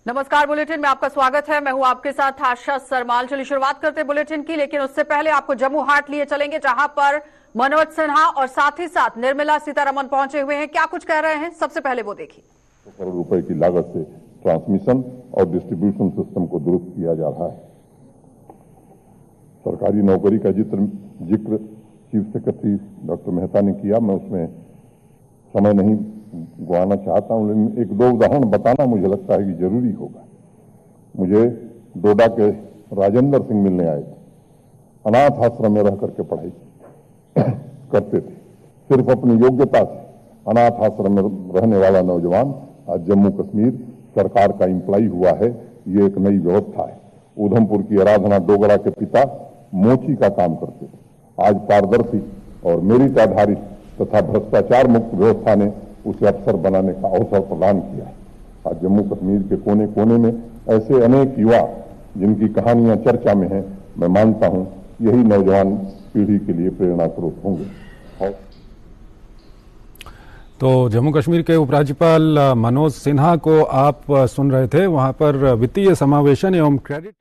नमस्कार, बुलेटिन में आपका स्वागत है। मैं हूं आपके साथ आशा सरमाल। चलिए शुरुआत करते हैं बुलेटिन की, लेकिन उससे पहले आपको जम्मू हाट लिए चलेंगे, जहां पर मनोज सिन्हा और साथ ही साथ निर्मला सीतारमण पहुंचे हुए हैं। क्या कुछ कह रहे हैं, सबसे पहले वो देखिए। करोड़ रुपए की लागत से ट्रांसमिशन और डिस्ट्रीब्यूशन सिस्टम को दुरुस्त किया जा रहा है। सरकारी नौकरी का जिक्र चीफ सेक्रेटरी डॉक्टर मेहता ने किया। मैं उसमें समय नहीं गंवाना चाहता हूं, लेकिन एक दो उदाहरण बताना मुझे लगता है कि जरूरी होगा। मुझे डोडा के राजेंद्र सिंह मिलने आए थे। अनाथ आश्रम में रह करके पढ़ाई करते थे। सिर्फ अपनी योग्यता से अनाथ आश्रम में रहने वाला नौजवान आज जम्मू कश्मीर सरकार का एम्प्लॉय हुआ है। ये एक नई व्यवस्था है। उधमपुर की आराधना डोगरा के पिता मोची का काम करते थे। आज पारदर्शी और मेरिट आधारित तथा भ्रष्टाचार मुक्त व्यवस्था ने उसे अफसर बनाने का अवसर प्रदान किया है। आज जम्मू कश्मीर के कोने कोने में ऐसे अनेक युवा जिनकी कहानियां चर्चा में हैं, मैं मानता हूं यही नौजवान पीढ़ी के लिए प्रेरणा स्रोत होंगे। तो जम्मू कश्मीर के उपराज्यपाल मनोज सिन्हा को आप सुन रहे थे। वहां पर वित्तीय समावेशन एवं क्रेडिट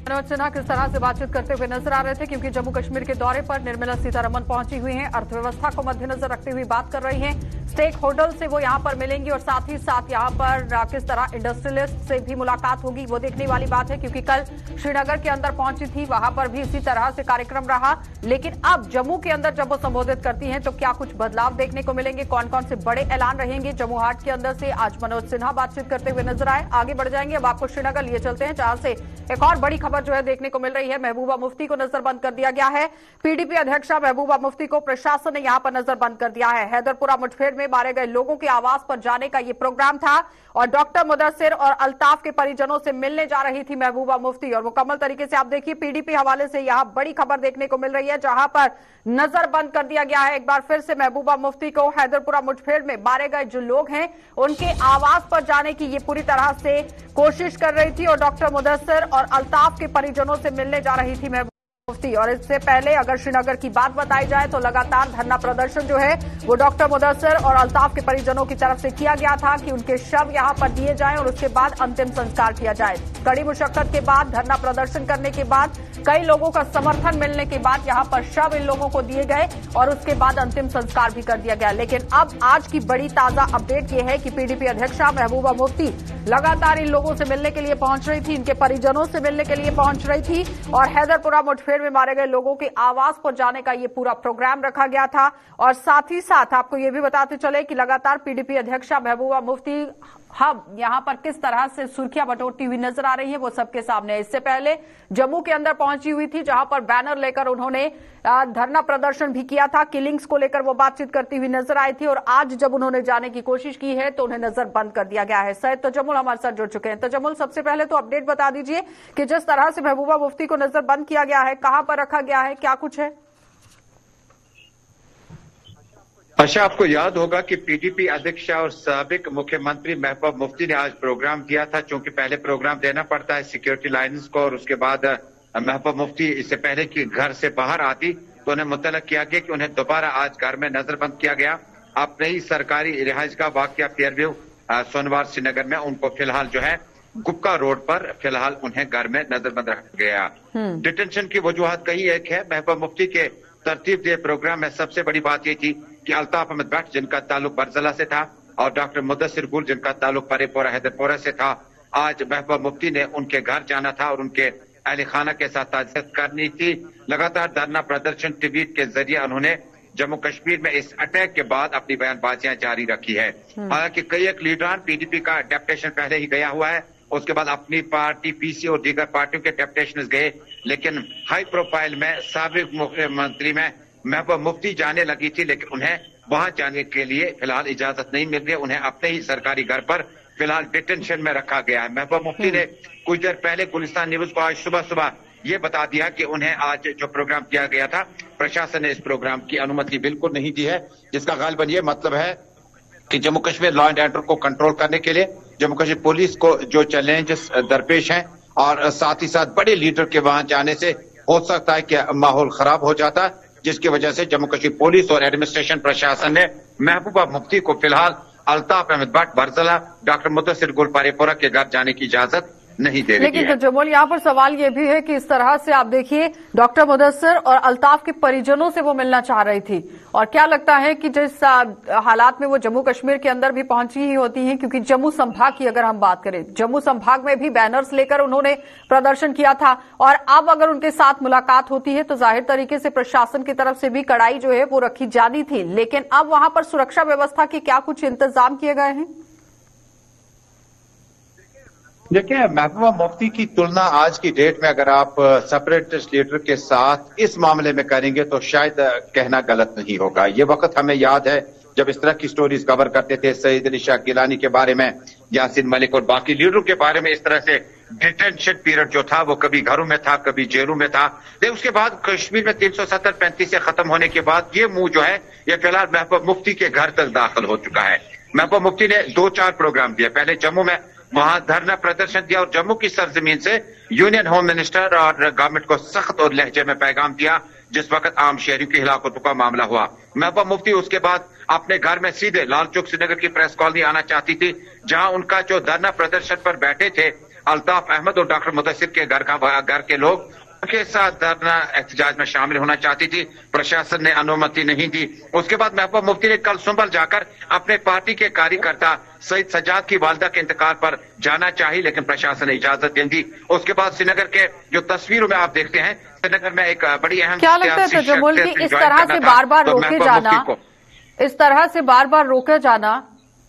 मनोज सिन्हा किस तरह से बातचीत करते हुए नजर आ रहे थे, क्योंकि जम्मू कश्मीर के दौरे पर निर्मला सीतारमण पहुंची हुई हैं। अर्थव्यवस्था को मद्देनजर रखते हुए बात कर रही हैं। स्टेक होल्डर से वो यहां पर मिलेंगी और साथ ही साथ यहां पर किस तरह इंडस्ट्रियलिस्ट से भी मुलाकात होगी, वो देखने वाली बात है। क्योंकि कल श्रीनगर के अंदर पहुंची थी, वहां पर भी इसी तरह से कार्यक्रम रहा, लेकिन अब जम्मू के अंदर जब वो संबोधित करती हैं तो क्या कुछ बदलाव देखने को मिलेंगे, कौन कौन से बड़े ऐलान रहेंगे जम्मू हाट के अंदर से, आज मनोज सिन्हा बातचीत करते हुए नजर आए। आगे बढ़ जाएंगे, अब आपको श्रीनगर लिए चलते हैं, जहां से एक और बड़ी खबर जो है देखने को मिल रही है। महबूबा मुफ्ती को नजरबंद कर दिया गया है। पीडीपी अध्यक्षा महबूबा मुफ्ती को प्रशासन ने यहां पर नजरबंद कर दिया है। हैदरपुरा मुठभेड़ में मारे गए लोगों के आवास पर जाने का यह प्रोग्राम था और डॉक्टर मुदस्सिर और अल्ताफ के परिजनों से मिलने जा रही थी महबूबा मुफ्ती। और मुकम्मल तरीके से आप देखिए, पीडीपी हवाले से यहां बड़ी खबर देखने को मिल रही है, जहां पर नजरबंद कर दिया गया है एक बार फिर से महबूबा मुफ्ती को। हैदरपुरा मुठभेड़ में मारे गए जो लोग हैं उनके आवास पर जाने की ये पूरी तरह से कोशिश कर रही थी और डॉक्टर मुदस्सिर और अल्ताफ के परिजनों से मिलने जा रही थी महबूबा। मुफ्ती। और इससे पहले अगर श्रीनगर की बात बताई जाए तो लगातार धरना प्रदर्शन जो है वो डॉक्टर मुदस्सिर और अल्ताफ के परिजनों की तरफ से किया गया था कि उनके शव यहां पर दिए जाएं और उसके बाद अंतिम संस्कार किया जाए। कड़ी मुशक्कत के बाद, धरना प्रदर्शन करने के बाद, कई लोगों का समर्थन मिलने के बाद यहां पर शव इन लोगों को दिए गए और उसके बाद अंतिम संस्कार भी कर दिया गया। लेकिन अब आज की बड़ी ताजा अपडेट यह है कि पीडीपी अध्यक्षा महबूबा मुफ्ती लगातार इन लोगों से मिलने के लिए पहुंच रही थी, इनके परिजनों से मिलने के लिए पहुंच रही थी और हैदरपुरा मुठभेड़ में मारे गए लोगों के आवास पर जाने का ये पूरा प्रोग्राम रखा गया था। और साथ ही साथ आपको ये भी बताते चले कि लगातार पीडीपी अध्यक्षा महबूबा मुफ्ती हम यहां पर किस तरह से सुर्खियां बटोरती हुई नजर आ रही है वो सबके सामने है। इससे पहले जम्मू के अंदर पहुंची हुई थी जहां पर बैनर लेकर उन्होंने धरना प्रदर्शन भी किया था, किलिंग्स को लेकर वो बातचीत करती हुई नजर आई थी। और आज जब उन्होंने जाने की कोशिश की है तो उन्हें नजर बंद कर दिया गया है। सैयद तजम्मुल हमारे साथ जुड़ चुके हैं। तजम्मुल, सबसे पहले तो अपडेट बता दीजिए कि जिस तरह से महबूबा मुफ्ती को नजर बंद किया गया है, कहां पर रखा गया है, क्या कुछ है? अच्छा, आपको याद होगा कि पीडीपी अध्यक्षा और साबिक मुख्यमंत्री महबूबा मुफ्ती ने आज प्रोग्राम दिया था। चूंकि पहले प्रोग्राम देना पड़ता है सिक्योरिटी लाइन्स को और उसके बाद महबूबा मुफ्ती इससे पहले कि घर से बाहर आती तो उन्हें मुतलक किया गया कि उन्हें दोबारा आज घर में नजरबंद किया गया। अपने ही सरकारी रिहाइश का वाकया फेयरव्यू सोनवार श्रीनगर में उनको फिलहाल जो है गुप्का रोड पर फिलहाल उन्हें घर में नजरबंद रखा गया। डिटेंशन की वजूहत कई एक है। महबूबा मुफ्ती के तरतीब दिए प्रोग्राम में सबसे बड़ी बात यह थी कि अल्ताफ अहमद भट्ट जिनका ताल्लुक बरजला से था और डॉक्टर मुदस्सिर गुल जिनका ताल्लुक परेपोरा हैदरपोरा से था, आज महबूबा मुफ्ती ने उनके घर जाना था और उनके अहले खाना के साथ ताज़ियत करनी थी। लगातार धरना प्रदर्शन ट्वीट के जरिए उन्होंने जम्मू कश्मीर में इस अटैक के बाद अपनी बयानबाजियां जारी रखी है। हालांकि कई एक लीडरान पीडीपी का डेप्यूटेशन पहले ही गया हुआ है, उसके बाद अपनी पार्टी पीसी और दीगर पार्टियों के डेप्यूटेशन गए, लेकिन हाई प्रोफाइल में साबिक मुख्यमंत्री में महबूबा मुफ्ती जाने लगी थी, लेकिन उन्हें वहां जाने के लिए फिलहाल इजाजत नहीं मिल रही। उन्हें अपने ही सरकारी घर पर फिलहाल डिटेंशन में रखा गया है। महबूबा मुफ्ती ने कुछ देर पहले गुलिस्तान न्यूज को आज सुबह सुबह ये बता दिया कि उन्हें आज जो प्रोग्राम किया गया था, प्रशासन ने इस प्रोग्राम की अनुमति बिल्कुल नहीं दी है, जिसका गालिबन ये मतलब है कि Jammu Kashmir law and order को कंट्रोल करने के लिए जम्मू कश्मीर पुलिस को जो चैलेंजेस दरपेश हैं और साथ ही साथ बड़े लीडर के वहां जाने से हो सकता है कि माहौल खराब हो जाता है, जिसकी वजह से जम्मू कश्मीर पुलिस और एडमिनिस्ट्रेशन प्रशासन ने महबूबा मुफ्ती को फिलहाल अल्ताफ अहमद भट्ट बरजला, डॉक्टर मुदस्सिर गुल परेपोरा के घर जाने की इजाजत नहीं दे रही है। लेकिन तजम्मुल, यहाँ पर सवाल ये भी है कि इस तरह से आप देखिए डॉक्टर मुदस्सिर और अल्ताफ के परिजनों से वो मिलना चाह रही थी और क्या लगता है कि जिस हालात में वो जम्मू कश्मीर के अंदर भी पहुंची ही होती हैं, क्योंकि जम्मू संभाग की अगर हम बात करें, जम्मू संभाग में भी बैनर्स लेकर उन्होंने प्रदर्शन किया था और अब अगर उनके साथ मुलाकात होती है तो जाहिर तरीके से प्रशासन की तरफ से भी कड़ाई जो है वो रखी जानी थी। लेकिन अब वहां पर सुरक्षा व्यवस्था के क्या कुछ इंतजाम किए गए हैं? देखिए, महबूबा मुफ्ती की तुलना आज की डेट में अगर आप सेपरेटिस्ट लीडर के साथ इस मामले में करेंगे तो शायद कहना गलत नहीं होगा। ये वक्त हमें याद है जब इस तरह की स्टोरीज कवर करते थे, सईद अली शाह गिलानी के बारे में, यासीन मलिक और बाकी लीडरों के बारे में, इस तरह से डिटेंशन पीरियड जो था वो कभी घरों में था, कभी जेलों में था। लेकिन उसके बाद कश्मीर में 370-35 से खत्म होने के बाद ये मुंह जो है ये फिलहाल महबूबा मुफ्ती के घर तक दाखिल हो चुका है। महबूबा मुफ्ती ने 2-4 प्रोग्राम दिए। पहले जम्मू में वहां धरना प्रदर्शन दिया और जम्मू की सरजमीन से यूनियन होम मिनिस्टर और गवर्नमेंट को सख्त और लहजे में पैगाम दिया जिस वक्त आम शहरियों की हिलाकतों का मामला हुआ। महबूबा मुफ्ती उसके बाद अपने घर में सीधे लाल चौक श्रीनगर की प्रेस कॉलोनी आना चाहती थी, जहां उनका जो धरना प्रदर्शन पर बैठे थे अल्ताफ अहमद और डॉक्टर मुदस्सिर के घर के लोग के साथ धरना एहतजाज में शामिल होना चाहती थी। प्रशासन ने अनुमति नहीं दी। उसके बाद महबूबा मुफ्ती ने कल सुंबल जाकर अपने पार्टी के कार्यकर्ता सईद सज्जाद की वालदा के इंतकाल पर जाना चाहिए, लेकिन प्रशासन ने इजाजत दे दी। उसके बाद श्रीनगर के जो तस्वीरों में आप देखते हैं, श्रीनगर में एक बड़ी अहम क्या लगता है तजम्मुल कि इस तरह से बार बार रोके जाना, इस तरह से बार बार रोके जाना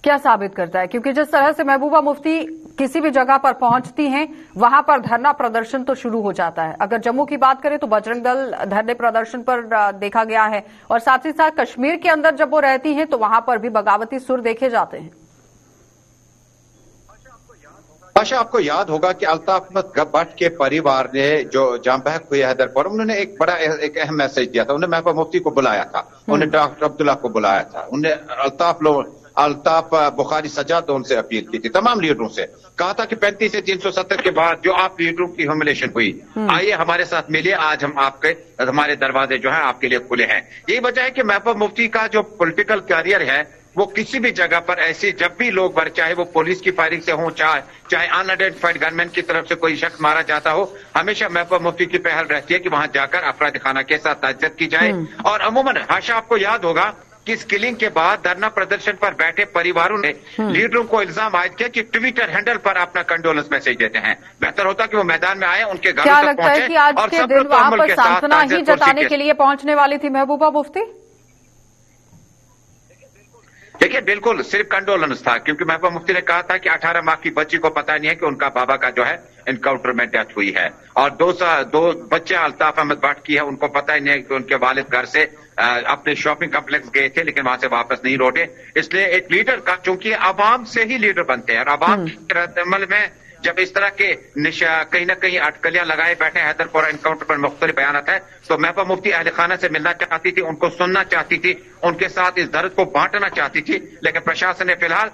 क्या साबित करता है? क्योंकि जिस तरह से महबूबा मुफ्ती किसी भी जगह पर पहुंचती हैं वहां पर धरना प्रदर्शन तो शुरू हो जाता है। अगर जम्मू की बात करें तो बजरंग दल धरने प्रदर्शन पर देखा गया है और साथ ही साथ कश्मीर के अंदर जब वो रहती हैं तो वहां पर भी बगावती सुर देखे जाते हैं। अच्छा, आपको याद होगा कि अल्ताफ अहमद भट्ट के परिवार ने जो जाम बहक हुई हैदरपुर, उन्होंने एक बड़ा एक अहम मैसेज दिया था। उन्होंने महबूबा मुफ्ती को बुलाया था, उन्होंने डॉक्टर अब्दुल्ला को बुलाया था, उन्हें अल्ताफ अल्ताफ बुखारी सजाद उनसे अपील की थी, तमाम लीडरों से कहा था कि 35 से 370 के बाद जो आप लीडरों की ह्यूमिलेशन हुई, आइए हमारे साथ मिलिए, आज हम हमारे दरवाजे जो है आपके लिए खुले हैं। यही वजह है कि महबूब मुफ्ती का जो पॉलिटिकल कैरियर है वो किसी भी जगह पर ऐसी जब भी लोग चाहे वो पुलिस की फायरिंग से हो, चाहे अनआइडेंटिफाइड गनमैन की तरफ से कोई शख्स मारा जाता हो, हमेशा महबूब मुफ्ती की पहल रहती है कि वहां जाकर अफराद खाना के साथ ताज़ियत की जाए। और अमूमन हाशा आपको याद होगा कि इस किलिंग के बाद धरना प्रदर्शन पर बैठे परिवारों ने लीडरों को इल्जाम आयद किया कि ट्विटर हैंडल पर अपना कंडोलेंस मैसेज देते हैं। बेहतर होता कि वो मैदान में आए, उनके घरों क्या तक लगता है कि आज के दिन वहां पर सांत्वना ही जताने के लिए पहुंचने वाली थी महबूबा मुफ्ती? देखिए, बिल्कुल सिर्फ कंडोलेंस था, क्योंकि महबूबा मुफ्ती ने कहा था कि 18 माह की बच्ची को पता नहीं है कि उनका बाबा का जो है एनकाउंटर में डेथ हुई है, और दो बच्चे अल्ताफ अहमद भट्ट की है, उनको पता ही नहीं है कि उनके वालिद घर से अपने शॉपिंग कॉम्प्लेक्स गए थे लेकिन वहां से वापस नहीं लौटे। इसलिए एक लीडर का, चूंकि आवाम से ही लीडर बनते हैं, और आवाम के रद्द-ए-अमल में जब इस तरह के कहीं ना कहीं अटकलियां लगाए बैठे हैदरपुरा एनकाउंटर पर मुख्तलिफ बयानात है, तो महबूबा मुफ्ती अहले खाना से मिलना चाहती थी, उनको सुनना चाहती थी, उनके साथ इस दर्द को बांटना चाहती थी, लेकिन प्रशासन ने फिलहाल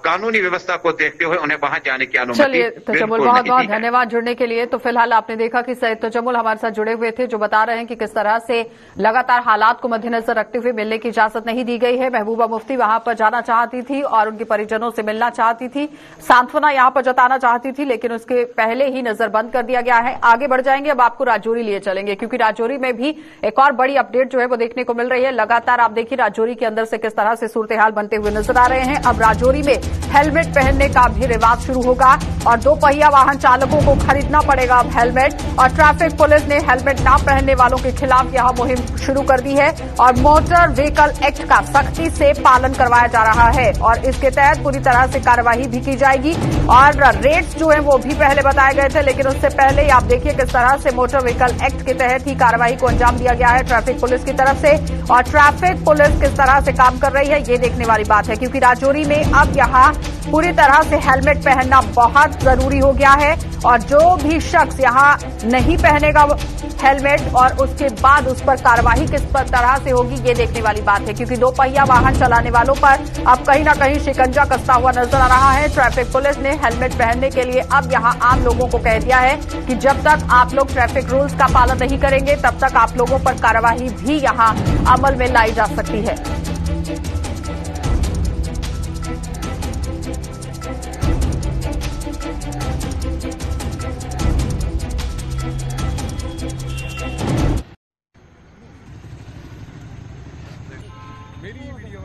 कानूनी व्यवस्था को देखते हुए उन्हें वहां जाने की अनुमति चलिए तजम्मुल, बहुत बहुत धन्यवाद जुड़ने के लिए। तो फिलहाल आपने देखा कि सैयद तजम्मुल हमारे साथ जुड़े हुए थे, जो बता रहे हैं कि किस तरह से लगातार हालात को मद्देनजर रखते हुए मिलने की इजाजत नहीं दी गई है। महबूबा मुफ्ती वहां पर जाना चाहती थी और उनके परिजनों से मिलना चाहती थी, सांत्वना यहां पर जताना चाहती थी, लेकिन उसके पहले ही नजरबंद कर दिया गया है। आगे बढ़ जाएंगे, अब आपको राजौरी लिए चलेंगे, क्योंकि राजौरी में भी एक और बड़ी अपडेट जो है वो देखने को मिल रही है। लगातार आप देखिए राजौरी के अंदर से किस तरह से सूरत हाल बनते हुए नजर आ रहे हैं। अब राजौरी में हेलमेट पहनने का भी रिवाज शुरू होगा और 2 पहिया वाहन चालकों को खरीदना पड़ेगा अब हेलमेट, और ट्रैफिक पुलिस ने हेलमेट न पहनने वालों के खिलाफ यहां मुहिम शुरू कर दी है और मोटर व्हीकल एक्ट का सख्ती से पालन करवाया जा रहा है और इसके तहत पूरी तरह से कार्यवाही भी की जाएगी। और रेट्स जो है वो भी पहले बताए गए थे, लेकिन उससे पहले आप देखिए किस तरह से मोटर व्हीकल एक्ट के तहत ही कार्यवाही को अंजाम दिया गया है ट्रैफिक पुलिस की तरफ से। और ट्रैफिक पुलिस किस तरह से काम कर रही है ये देखने वाली बात है, क्योंकि राजौरी में अब यहां पूरी तरह से हेलमेट पहनना बहुत जरूरी हो गया है और जो भी शख्स यहां नहीं पहनेगा हेलमेट और उसके बाद उस पर कार्रवाई किस तरह से होगी ये देखने वाली बात है, क्योंकि 2 पहिया वाहन चलाने वालों पर अब कहीं ना कहीं शिकंजा कसता हुआ नजर आ रहा है। ट्रैफिक पुलिस ने हेलमेट पहनने के लिए अब यहां आम लोगों को कह दिया है कि जब तक आप लोग ट्रैफिक रूल्स का पालन नहीं करेंगे तब तक आप लोगों पर कार्रवाई भी यहां अमल में लाई जा सकती है। मेरी वीडियो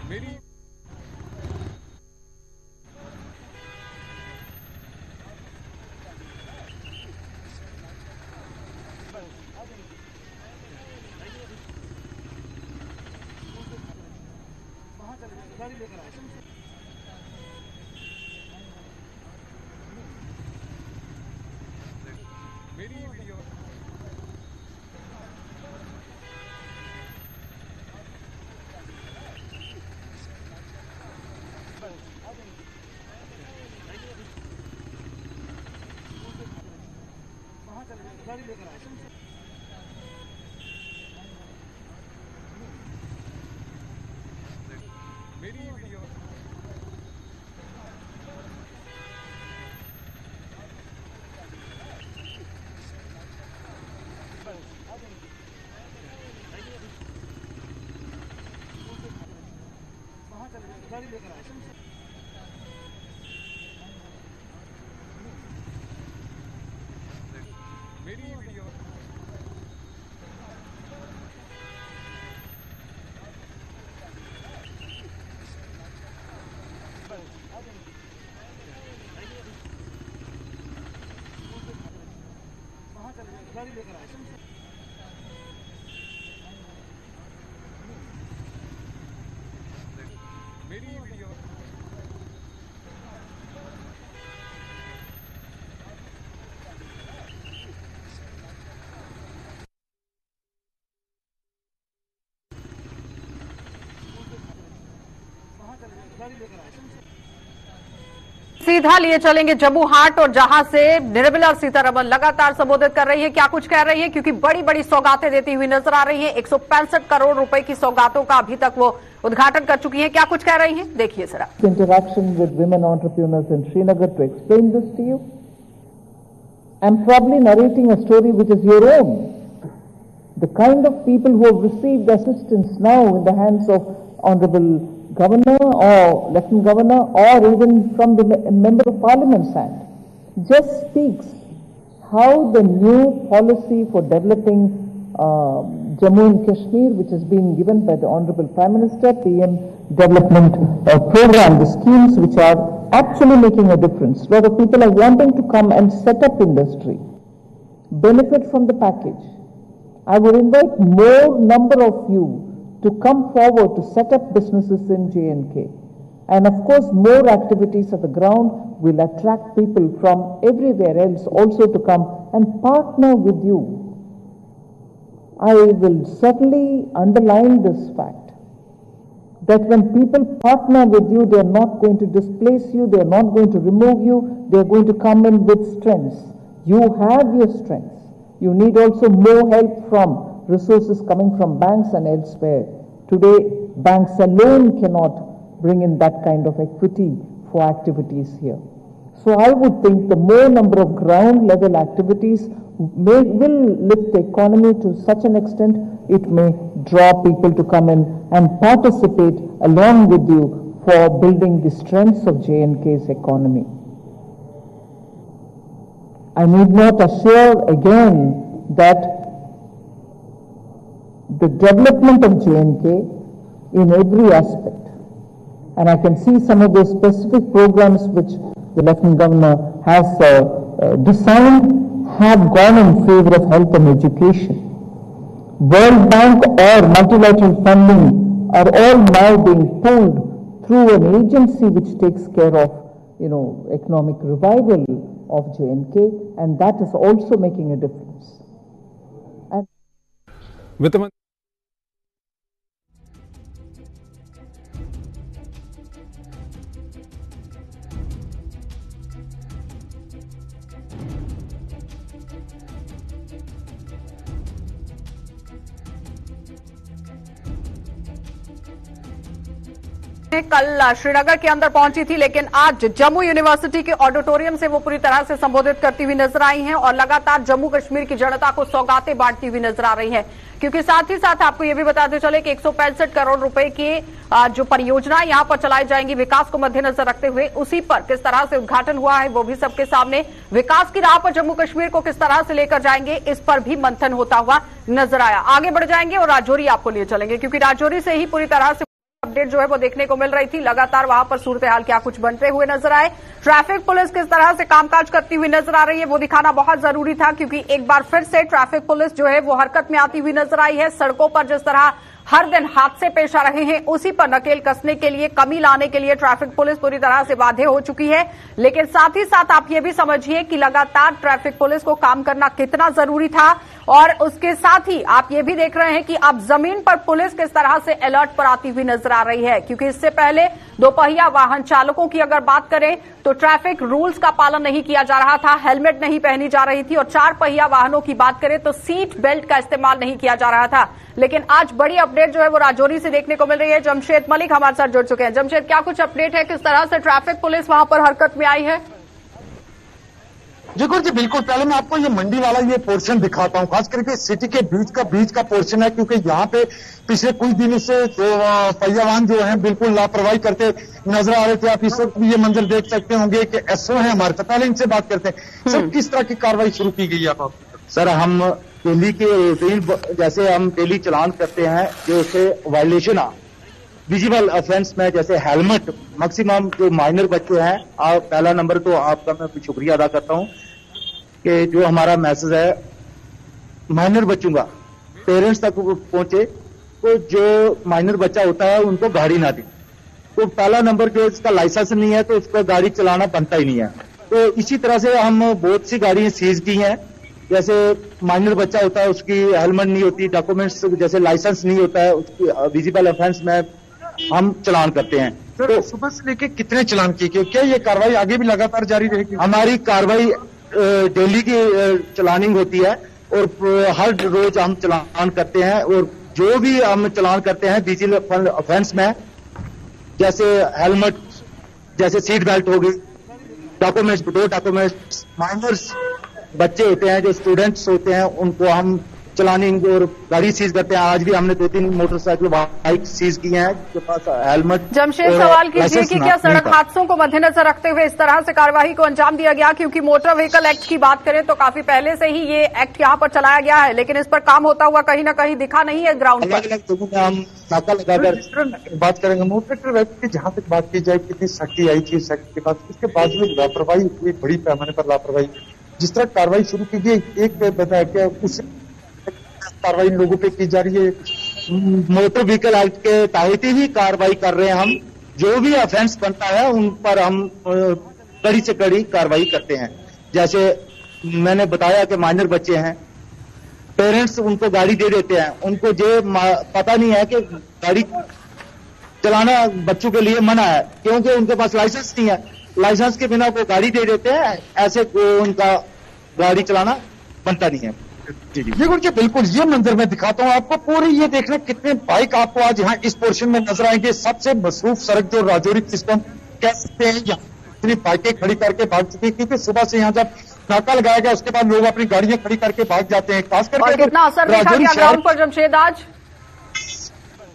मेरी मेरी वीडियो मेरी वीडियो मेरी वीडियो सीधा लिए चलेंगे जम्मू हाट, और जहां से निर्मला सीतारमण लगातार संबोधित कर रही है। क्या कुछ कह रही है, क्योंकि बड़ी बड़ी सौगातें देती हुई नजर आ रही है। 165 करोड़ रुपए की सौगातों का अभी तक वो उद्घाटन कर चुकी है। क्या कुछ कह रही है, देखिए जरा। Interaction with women entrepreneurs in Srinagar to explain this to you. I'm probably narrating a story which is your own. The kind of people who have received assistance now in the hands of Honorable Governor or Lieutenant Governor or even from the Member of Parliament's hand just speaks how the new policy for developing Jammu and Kashmir, which has been given by the Honorable Prime Minister, PM Development Program, the schemes which are actually making a difference. A lot of people are wanting to come and set up industry, benefit from the package. I would invite more number of you to come forward to set up businesses in J&K. And of course, more activities at the ground will attract people from everywhere else also to come and partner with you. I will certainly underline this fact, that when people partner with you, they are not going to displace you, they are not going to remove you, they are going to come in with strengths. You have your strengths. You need also more help from resources coming from banks and elsewhere. Today, banks alone cannot bring in that kind of equity for activities here. So I would think the more number of ground level activities will lift the economy to such an extent, it may draw people to come in and participate along with you for building the strengths of J&K's economy. I need not assure again that the development of J&K in every aspect, and I can see some of those specific programs which the Lieutenant Governor has designed have gone in favor of health and education. World Bank or multilateral funding are all now being pulled through an agency which takes care of, economic revival of J&K, and that is also making a difference. And कल श्रीनगर के अंदर पहुंची थी, लेकिन आज Jammu university के auditorium से वो पूरी तरह से संबोधित करती हुई नजर आई हैं और लगातार जम्मू कश्मीर की जनता को सौगातें बांटती हुई नजर आ रही हैं। क्योंकि साथ ही साथ आपको ये भी बताते चले कि 165 करोड़ रुपए की जो परियोजनाएं यहां पर चलाई जाएंगी विकास को मद्देनजर रखते हुए, उसी पर किस तरह से उद्घाटन हुआ है वो भी सबके सामने। विकास की राह पर जम्मू कश्मीर को किस तरह से लेकर जाएंगे, इस पर भी मंथन होता हुआ नजर आया। आगे बढ़ जाएंगे और राजौरी आपको लिए चलेंगे, क्योंकि राजौरी से ही पूरी तरह से अपडेट जो है वो देखने को मिल रही थी। लगातार वहां पर सूरत हाल क्या कुछ बनते हुए नजर आए, ट्रैफिक पुलिस किस तरह से कामकाज करती हुई नजर आ रही है वो दिखाना बहुत जरूरी था, क्योंकि एक बार फिर से ट्रैफिक पुलिस जो है वो हरकत में आती हुई नजर आई है। सड़कों पर जिस तरह हर दिन हादसे पेश आ रहे हैं, उसी पर नकेल कसने के लिए, कमी लाने के लिए ट्रैफिक पुलिस पूरी तरह से बाध्य हो चुकी है। लेकिन साथ ही साथ आप ये भी समझिए कि लगातार ट्रैफिक पुलिस को काम करना कितना जरूरी था, और उसके साथ ही आप ये भी देख रहे हैं कि अब जमीन पर पुलिस किस तरह से अलर्ट पर आती हुई नजर आ रही है। क्योंकि इससे पहले दोपहिया वाहन चालकों की अगर बात करें तो ट्रैफिक रूल्स का पालन नहीं किया जा रहा था, हेलमेट नहीं पहनी जा रही थी, और 4 पहिया वाहनों की बात करें तो सीट बेल्ट का इस्तेमाल नहीं किया जा रहा था। लेकिन आज बड़ी अपडेट जो है वो राजौरी से देखने को मिल रही है। जमशेद मलिक हमारे साथ जुड़ चुके हैं। जमशेद, क्या कुछ अपडेट है, किस तरह से ट्रैफिक पुलिस वहां पर हरकत में आई है? जी गुरु जी, बिल्कुल। पहले मैं आपको ये मंडी वाला ये पोर्शन दिखाता हूँ, खास करके सिटी के बीच का पोर्शन है, क्योंकि यहाँ पे पिछले कुछ दिनों से जो पहिया वाहन जो है बिल्कुल लापरवाही करते नजर आ रहे थे। आप इस वक्त भी ये मंजर देख सकते होंगे कि एसओ है हमारे साथ। पहले इनसे बात करते हैं सर, किस तरह की कार्रवाई शुरू की गई है? सर, हम डेली के रूटीन जैसे हम डेली चलान करते हैं, जो उसे वायलेशन विजिबल ऑफेंस में, जैसे हेलमेट, मैक्सिमम जो माइनर बच्चे हैं, पहला नंबर तो आपका मैं शुक्रिया अदा करता हूं कि जो हमारा मैसेज है माइनर बच्चों का पेरेंट्स तक पहुंचे, तो जो माइनर बच्चा होता है उनको गाड़ी ना दी। तो पहला नंबर जो इसका लाइसेंस नहीं है तो उसको गाड़ी चलाना बनता ही नहीं है। तो इसी तरह से हम बहुत सी गाड़ियां सीज की हैं, जैसे माइनर बच्चा होता है उसकी हेलमेट नहीं होती, डॉक्यूमेंट्स जैसे लाइसेंस नहीं होता है, उसकी विजिबल ऑफेंस में हम चलान करते हैं। तो सुबह से लेके कितने चलान किए, क्या ये कार्रवाई आगे भी लगातार जारी रहेगी? हमारी कार्रवाई डेली की चलानिंग होती है और हर रोज हम चलान करते हैं, और जो भी हम चलान करते हैं विजिबल ऑफेंस में, जैसे हेलमेट, जैसे सीट बेल्ट हो गई, डॉक्यूमेंट्स, दो डॉक्यूमेंट्स, माइनर्स बच्चे होते हैं जो स्टूडेंट्स होते हैं उनको हम चलानिंग और गाड़ी सीज करते हैं। आज भी हमने 2-3 मोटरसाइकिल बाइक सीज की हैं जिसके पास हेलमेट। जमशेद, सवाल कीजिए कि क्या सड़क हादसों को मद्देनजर रखते हुए इस तरह से कार्यवाही को अंजाम दिया गया? क्योंकि मोटर व्हीकल एक्ट की बात करें तो काफी पहले से ही ये एक्ट यहाँ पर चलाया गया है, लेकिन इस पर काम होता हुआ कहीं न कहीं दिखा नहीं है ग्राउंड पर। अलग-अलग जगहों में हम नाका लगाकर बात करेंगे। मोटर एक्ट की जहां तक बात की जाए, कितनी सख्ती आई थी इस एक्ट के बाद, उसके बाद में लापरवाही हुई, बड़ी पैमाने पर लापरवाही। जिस तरह कार्रवाई शुरू की गई, एक बताया क्या उस कार्रवाई लोगों पे की जा रही है? मोटर व्हीकल एक्ट के तहत ही कार्रवाई कर रहे हैं हम। जो भी ऑफेंस बनता है उन पर हम कड़ी से कड़ी कार्रवाई करते हैं। जैसे मैंने बताया कि माइनर बच्चे हैं, पेरेंट्स उनको गाड़ी दे देते हैं, उनको जो पता नहीं है कि गाड़ी चलाना बच्चों के लिए मना है, क्योंकि उनके पास लाइसेंस नहीं है। लाइसेंस के बिना वो गाड़ी दे देते हैं, ऐसे उनका गाड़ी चलाना बनता नहीं है। ये गुरु जी बिल्कुल ये मंजर मैं दिखाता हूँ आपको। पूरी ये देखना कितने बाइक आपको आज यहाँ इस पोर्शन में नजर आएंगे। सबसे मसरूफ सड़क जो राजौरी सिस्टम कह सकते हैं, यहाँ इतनी बाइकें खड़ी करके भाग चुकी, क्योंकि सुबह से यहाँ जब नाका लगाया गया उसके बाद लोग अपनी गाड़ियां खड़ी करके भाग जाते हैं। खास करके कितना असर देखा गया ग्राउंड पर जमशेद आज?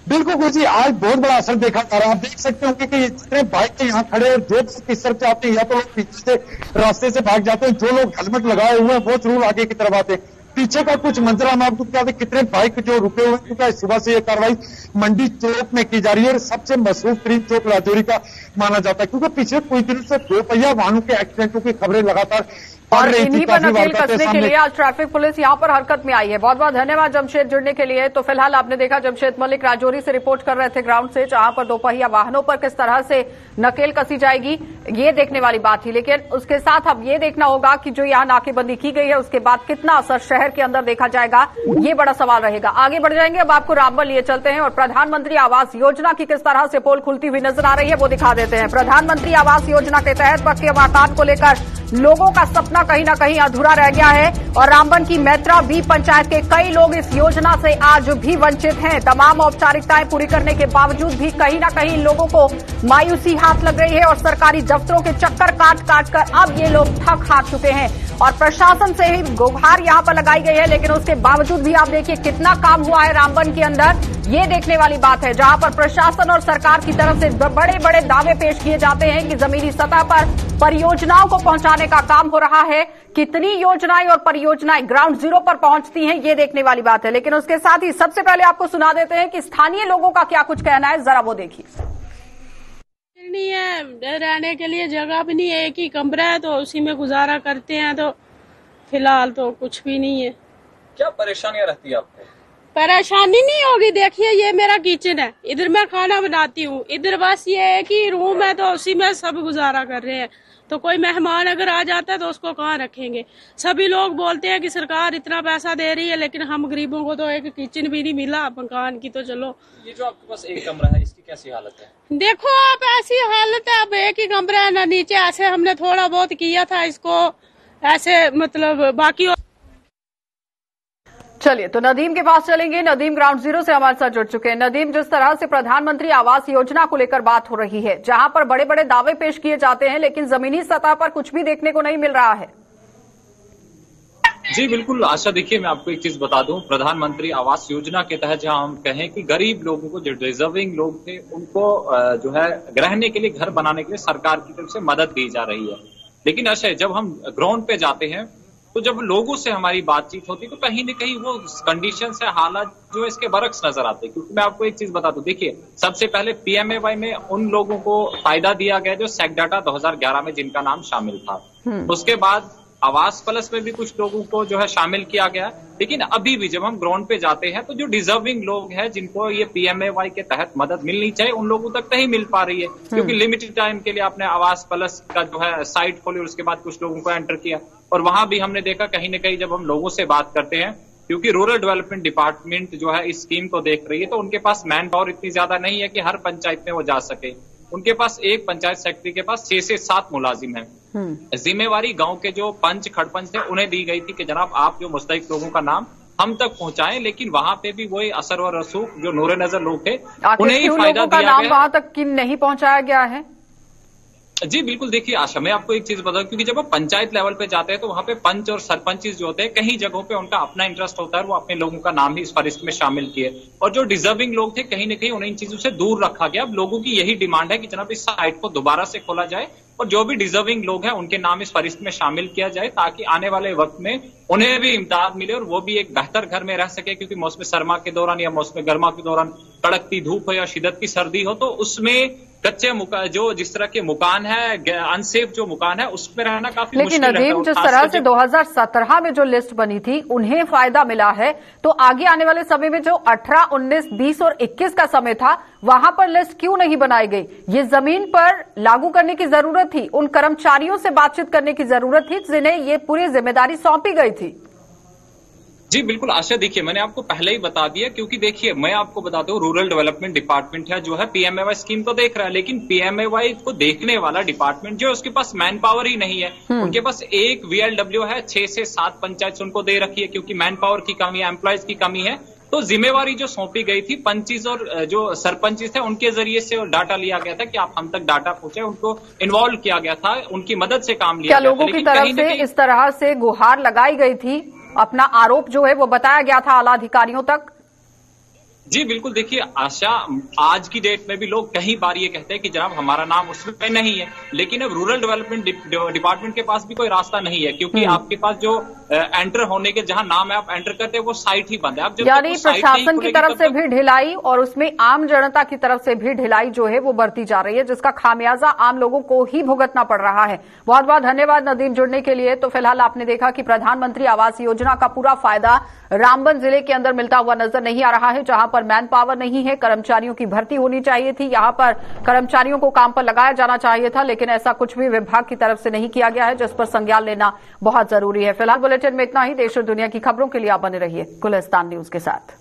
बिल्कुल गुरु जी, आज बहुत बड़ा असर देखा जा रहा है। आप देख सकते होंगे कि जितने बाइक यहाँ खड़े और जो इस तरफ से आते हैं या तो लोग पीछे से रास्ते से भाग जाते हैं, जो लोग हेलमेट लगाए हुए हैं वो जरूर आगे की तरफ आते हैं। पीछे का कुछ मंजर हम आपको क्या कितने बाइक जो रुके हुए हैं, क्योंकि सुबह से ये कार्रवाई मंडी चौक में की जा रही है और सबसे मशरूफ तरीन चौक राजौरी का माना जाता है, क्योंकि पिछले कुछ दिनों से 2 पहिया वाहनों के एक्सीडेंटों की खबरें लगातार और इन्हीं पर नकेल कसने के लिए आज ट्रैफिक पुलिस यहाँ पर हरकत में आई है। बहुत बहुत धन्यवाद जमशेद जुड़ने के लिए। तो फिलहाल आपने देखा जमशेद मलिक राजौरी से रिपोर्ट कर रहे थे ग्राउंड से, जहां पर 2 पहिया वाहनों पर किस तरह से नकेल कसी जाएगी ये देखने वाली बात थी। लेकिन उसके साथ अब ये देखना होगा कि जो यहाँ नाकेबंदी की गई है उसके बाद कितना असर शहर के अंदर देखा जाएगा, ये बड़ा सवाल रहेगा। आगे बढ़ जाएंगे, अब आपको रामबन लिए चलते हैं और प्रधानमंत्री आवास योजना की किस तरह से पोल खुलती हुई नजर आ रही है वो दिखा देते हैं। प्रधानमंत्री आवास योजना के तहत पक्के मकान को लेकर लोगों का सपना कहीं न कहीं अधूरा रह गया है और रामबन की मैत्रा बी पंचायत के कई लोग इस योजना से आज भी वंचित हैं। तमाम औपचारिकताएं पूरी करने के बावजूद भी कहीं न कहीं लोगों को मायूसी हाथ लग रही है और सरकारी दफ्तरों के चक्कर काट कर अब ये लोग थक हार चुके हैं और प्रशासन से ही गुहार यहां पर लगाई गई है। लेकिन उसके बावजूद भी आप देखिए कितना काम हुआ है रामबन के अंदर, ये देखने वाली बात है, जहां पर प्रशासन और सरकार की तरफ से बड़े बड़े दावे पेश किए जाते हैं कि जमीनी सतह पर परियोजनाओं को पहुंचाने का काम हो रहा है। कितनी योजनाएं और परियोजनाएं ग्राउंड जीरो पर पहुंचती हैं ये देखने वाली बात है। लेकिन उसके साथ ही सबसे पहले आपको सुना देते हैं कि स्थानीय लोगों का क्या कुछ कहना है, जरा वो देखिए। नहीं है, रहने के लिए जगह भी नहीं है, एक ही कमरा है तो उसी में गुजारा करते हैं, तो फिलहाल तो कुछ भी नहीं है। क्या परेशानियां रहती है आपको? परेशानी नहीं होगी, देखिए ये मेरा किचन है, इधर मैं खाना बनाती हूँ, इधर बस ये है कि रूम है तो उसी में सब गुजारा कर रहे हैं। तो कोई मेहमान अगर आ जाता है तो उसको कहाँ रखेंगे। सभी लोग बोलते हैं कि सरकार इतना पैसा दे रही है, लेकिन हम गरीबों को तो एक किचन भी नहीं मिला मकान की। तो चलो, ये जो आपके पास एक कमरा है इसकी कैसी हालत है? देखो आप, ऐसी हालत है, अब एक ही कमरा है ना, नीचे ऐसे हमने थोड़ा बहुत किया था इसको ऐसे, मतलब बाकी। चलिए तो नदीम के पास चलेंगे। नदीम ग्राउंड जीरो से हमारे साथ जुड़ चुके हैं। नदीम, जिस तरह से प्रधानमंत्री आवास योजना को लेकर बात हो रही है, जहां पर बड़े बड़े दावे पेश किए जाते हैं लेकिन जमीनी सतह पर कुछ भी देखने को नहीं मिल रहा है। जी बिल्कुल आशा, देखिए मैं आपको एक चीज बता दूं, प्रधानमंत्री आवास योजना के तहत जहां हम कहें कि गरीब लोगों को, जो डिजर्विंग लोग थे, उनको जो है रहने के लिए घर बनाने के लिए सरकार की तरफ से मदद दी जा रही है। लेकिन आशा, जब हम ग्राउंड पे जाते हैं तो जब लोगों से हमारी बातचीत होती है तो कहीं न कहीं वो कंडीशन से हालात जो है इसके बरक्स नजर आते हैं। क्योंकि मैं आपको एक चीज बता दूं, देखिए सबसे पहले पीएमएवाई में उन लोगों को फायदा दिया गया जो सेक डाटा 2011 में जिनका नाम शामिल था। उसके बाद आवास प्लस में भी कुछ लोगों को जो है शामिल किया गया। लेकिन अभी भी जब हम ग्राउंड पे जाते हैं तो जो डिजर्विंग लोग हैं, जिनको ये PMAY के तहत मदद मिलनी चाहिए, उन लोगों तक नहीं मिल पा रही है, क्योंकि लिमिटेड टाइम के लिए आपने आवास प्लस का जो है साइट खोली और उसके बाद कुछ लोगों को एंटर किया। और वहां भी हमने देखा कहीं ना कहीं जब हम लोगों से बात करते हैं, क्योंकि रूरल डेवलपमेंट डिपार्टमेंट जो है इस स्कीम को देख रही है, तो उनके पास मैन पावर इतनी ज्यादा नहीं है कि हर पंचायत में वो जा सके। उनके पास एक पंचायत सेक्रेटरी के पास 6 से 7 मुलाजिम हैं। जिम्मेवारी गांव के जो पंच खड़पंच थे उन्हें दी गई थी कि जनाब आप जो मुस्तहिक लोगों का नाम हम तक पहुंचाएं, लेकिन वहां पे भी वही असर और रसूख जो नूरे नजर लोग थे उन्हें ही फायदा दिया गया। नाम वहां तक नहीं पहुंचाया गया है। जी बिल्कुल, देखिए आशा, मैं आपको एक चीज बताऊं, क्योंकि जब आप पंचायत लेवल पे जाते हैं तो वहां पे पंच और सरपंच जो होते हैं, कहीं जगहों पे उनका अपना इंटरेस्ट होता है, वो अपने लोगों का नाम ही इस फहरिस्त में शामिल किए, और जो डिजर्विंग लोग थे कहीं ना कहीं उन्हें इन चीजों से दूर रखा गया। अब लोगों की यही डिमांड है कि जनाब इस साइट को दोबारा से खोला जाए और जो भी डिजर्विंग लोग हैं उनके नाम इस फहरिस्त में शामिल किया जाए, ताकि आने वाले वक्त में उन्हें भी इमदाद मिले और वो भी एक बेहतर घर में रह सके। क्योंकि मौसम सरमा के दौरान या मौसम गर्मा के दौरान कड़कती धूप हो या शिद्दत की सर्दी हो, तो उसमें कच्चे जो जिस तरह के मकान है, अनसेफ जो मकान है, उसमें रहना काफी मुश्किल है। लेकिन नदीम, जिस तरह से 2017 में जो लिस्ट बनी थी उन्हें फायदा मिला है, तो आगे आने वाले समय में जो 18, 19, 20 और 21 का समय था, वहां पर लिस्ट क्यों नहीं बनाई गई? ये जमीन पर लागू करने की जरूरत थी, उन कर्मचारियों से बातचीत करने की जरूरत थी जिन्हें ये पूरी जिम्मेदारी सौंपी गई थी। जी बिल्कुल आशा, देखिए मैंने आपको पहले ही बता दिया, क्योंकि देखिए मैं आपको बता दूं, रूरल डेवलपमेंट डिपार्टमेंट है जो है PMAY स्कीम को देख रहा है, लेकिन PMAY को देखने वाला डिपार्टमेंट जो है उसके पास मैन पावर ही नहीं है। उनके पास एक VLW है, 6 से 7 पंचायत उनको दे रखी है, क्योंकि मैन पावर की कमी है, एम्प्लॉयज की कमी है। तो जिम्मेवारी जो सौंपी गई थी पंचिस और जो सरपंचिस थे उनके जरिए से डाटा लिया गया था कि आप हम तक डाटा पहुंचे, उनको इन्वॉल्व किया गया था, उनकी मदद से काम लिया गया था। लोगों की तरफ से इस तरह से गुहार लगाई गई थी, अपना आरोप जो है वो बताया गया था आला अधिकारियों तक? जी बिल्कुल, देखिए आशा, आज की डेट में भी लोग कई बार ये कहते हैं कि जनाब हमारा नाम उसमें नहीं है, लेकिन अब रूरल डेवलपमेंट डिपार्टमेंट के पास भी कोई रास्ता नहीं है, क्योंकि आपके पास जो एंटर होने के जहां नाम है आप एंटर करते हैं वो साइट ही बंद है। यानी प्रशासन की तरफ से भी ढिलाई और उसमें आम जनता की तरफ से भी ढिलाई जो है वो बढ़ती जा रही है, जिसका खामियाजा आम लोगों को ही भुगतना पड़ रहा है। बहुत बहुत धन्यवाद नदीम जुड़ने के लिए। तो फिलहाल आपने देखा कि प्रधानमंत्री आवास योजना का पूरा फायदा रामबन जिले के अंदर मिलता हुआ नजर नहीं आ रहा है, जहां पर मैन पावर नहीं है, कर्मचारियों की भर्ती होनी चाहिए थी, यहां पर कर्मचारियों को काम पर लगाया जाना चाहिए था, लेकिन ऐसा कुछ भी विभाग की तरफ से नहीं किया गया है, जिस पर संज्ञान लेना बहुत जरूरी है। फिलहाल बुलेटिन में इतना ही। देश और दुनिया की खबरों के लिए आप बने रहिए गुलिस्तान न्यूज के साथ।